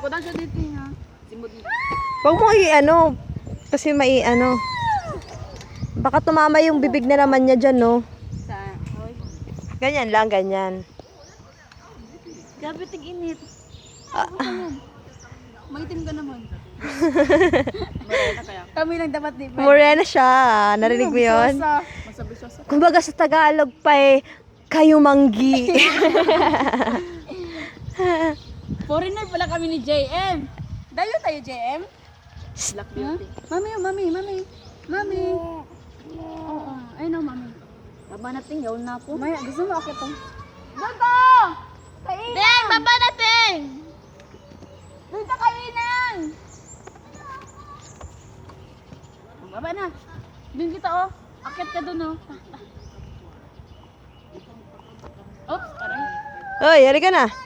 Ako na siya dito ha. Simod dito. Huwag mo i-ano. Kasi mai-ano. Baka tumama yung bibig na naman niya dyan, no? Sa, oy. Ganyan lang, ganyan. Grabe tig-init. Maitim ka naman. Marena kaya. Kami lang dapat di ba? Morena siya. Narinig mo yun? Masabi-sosa. Kumbaga sa Tagalog pa eh, kayo manggi. Foreigner pala kami ni JM. Dayo tayo JM? Black beauty. Mami, mami. Oo, ay no, mami. Baba natin, yaw na po. Maya, gusto mo akit to? Doto! Kainan! Deng, baba natin! Doon ka kainan! Baba na. Doon kita oh. Akit ka doon oh. Oops, aray. Oy, halika na.